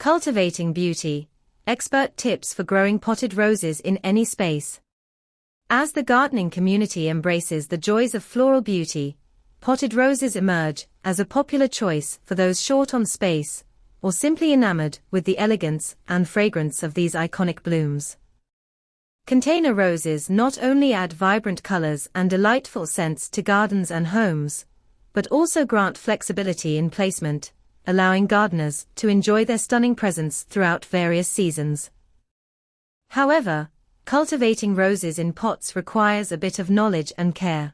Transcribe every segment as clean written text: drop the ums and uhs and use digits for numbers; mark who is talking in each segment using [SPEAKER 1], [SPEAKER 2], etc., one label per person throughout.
[SPEAKER 1] Cultivating beauty. Expert tips for growing potted roses in any space. As the gardening community embraces the joys of floral beauty, potted roses emerge as a popular choice for those short on space, or simply enamored with the elegance and fragrance of these iconic blooms. Container roses not only add vibrant colors and delightful scents to gardens and homes, but also grant flexibility in placement, allowing gardeners to enjoy their stunning presence throughout various seasons. However, cultivating roses in pots requires a bit of knowledge and care.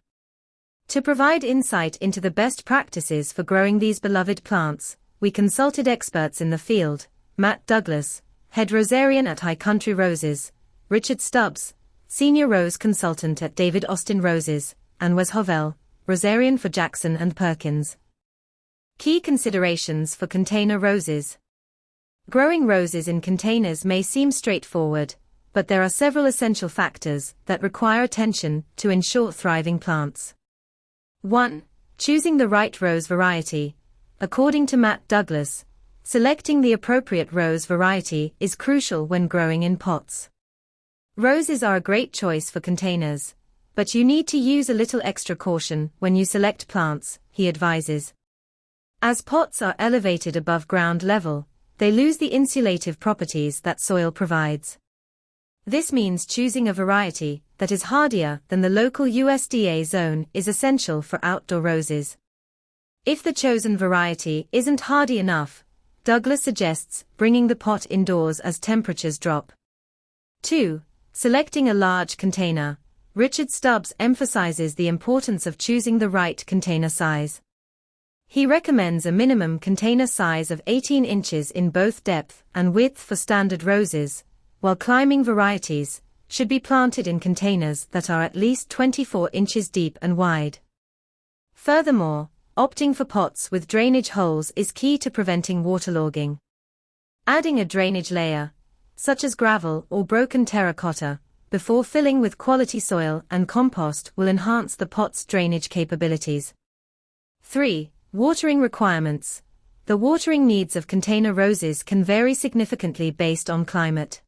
[SPEAKER 1] To provide insight into the best practices for growing these beloved plants, we consulted experts in the field: Matt Douglas, head rosarian at High Country Roses; Richard Stubbs, senior rose consultant at David Austin Roses; and Wes Hovell, rosarian for Jackson and Perkins. Key considerations for container roses. Growing roses in containers may seem straightforward, but there are several essential factors that require attention to ensure thriving plants. 1. Choosing the right rose variety. According to Matt Douglas, selecting the appropriate rose variety is crucial when growing in pots. Roses are a great choice for containers, but you need to use a little extra caution when you select plants, he advises. As pots are elevated above ground level, they lose the insulative properties that soil provides. This means choosing a variety that is hardier than the local USDA zone is essential for outdoor roses. If the chosen variety isn't hardy enough, Douglas suggests bringing the pot indoors as temperatures drop. 2. Selecting a large container. Richard Stubbs emphasizes the importance of choosing the right container size. He recommends a minimum container size of 18 inches in both depth and width for standard roses, while climbing varieties should be planted in containers that are at least 24 inches deep and wide. Furthermore, opting for pots with drainage holes is key to preventing waterlogging. Adding a drainage layer, such as gravel or broken terracotta, before filling with quality soil and compost will enhance the pot's drainage capabilities. 3. Watering requirements. The watering needs of container roses can vary significantly based on climate.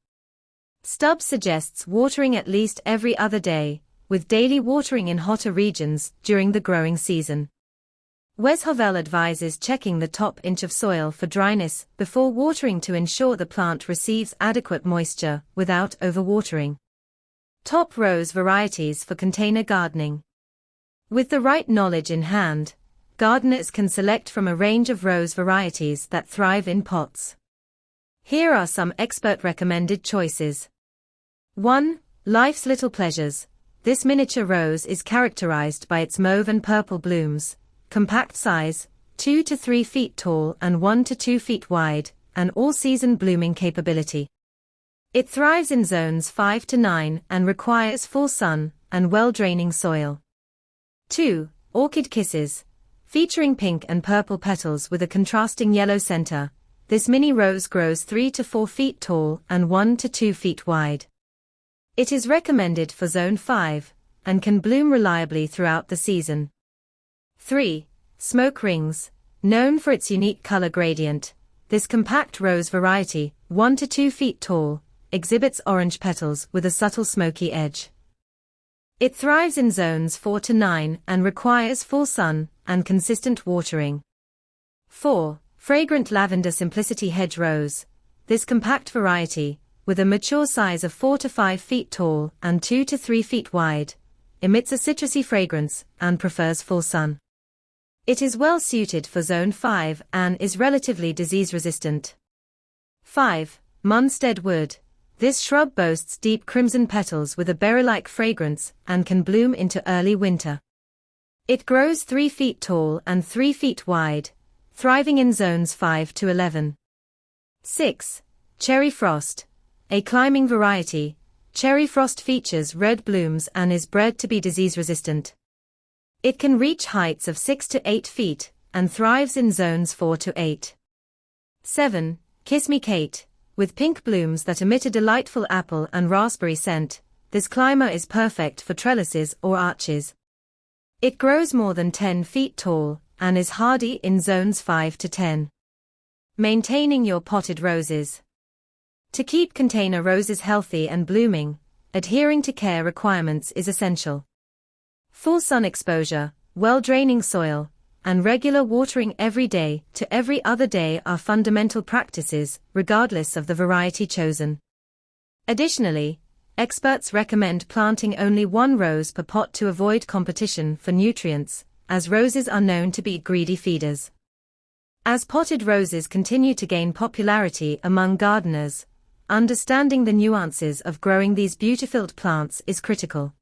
[SPEAKER 1] Stubbs suggests watering at least every other day, with daily watering in hotter regions during the growing season. Wes Hovell advises checking the top inch of soil for dryness before watering to ensure the plant receives adequate moisture without overwatering. Top rose varieties for container gardening. With the right knowledge in hand, gardeners can select from a range of rose varieties that thrive in pots. Here are some expert-recommended choices. 1. Life's Little Pleasures. This miniature rose is characterized by its mauve and purple blooms, compact size, 2 to 3 feet tall and 1 to 2 feet wide, and all-season blooming capability. It thrives in zones 5 to 9 and requires full sun and well-draining soil. 2. Orchid Kisses. Featuring pink and purple petals with a contrasting yellow center, this mini rose grows 3 to 4 feet tall and 1 to 2 feet wide. It is recommended for Zone 5, and can bloom reliably throughout the season. 3. Smoke Rings. Known for its unique color gradient, this compact rose variety, 1 to 2 feet tall, exhibits orange petals with a subtle smoky edge. It thrives in zones 4 to 9 and requires full sun and consistent watering. 4. Fragrant Lavender Simplicity Hedge Rose. This compact variety, with a mature size of 4 to 5 feet tall and 2 to 3 feet wide, emits a citrusy fragrance and prefers full sun. It is well suited for Zone 5 and is relatively disease-resistant. 5. Munstead Wood. This shrub boasts deep crimson petals with a berry-like fragrance and can bloom into early winter. It grows 3 feet tall and 3 feet wide, thriving in zones 5 to 11. 6. Cherry Frost. A climbing variety, Cherry Frost features red blooms and is bred to be disease-resistant. It can reach heights of 6 to 8 feet and thrives in zones 4 to 8. 7. Kiss Me Kate. With pink blooms that emit a delightful apple and raspberry scent, this climber is perfect for trellises or arches. It grows more than 10 feet tall and is hardy in zones 5 to 10. Maintaining your potted roses. To keep container roses healthy and blooming, adhering to care requirements is essential. Full sun exposure, well-draining soil, and regular watering every day to every other day are fundamental practices, regardless of the variety chosen. Additionally, experts recommend planting only one rose per pot to avoid competition for nutrients, as roses are known to be greedy feeders. As potted roses continue to gain popularity among gardeners, understanding the nuances of growing these beautiful plants is critical.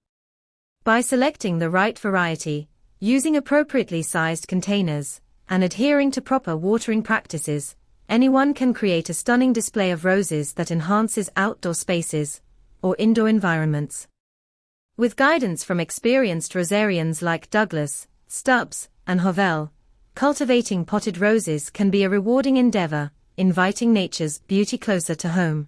[SPEAKER 1] By selecting the right variety, using appropriately sized containers, and adhering to proper watering practices, anyone can create a stunning display of roses that enhances outdoor spaces or indoor environments. With guidance from experienced rosarians like Douglas, Stubbs, and Hovell, cultivating potted roses can be a rewarding endeavor, inviting nature's beauty closer to home.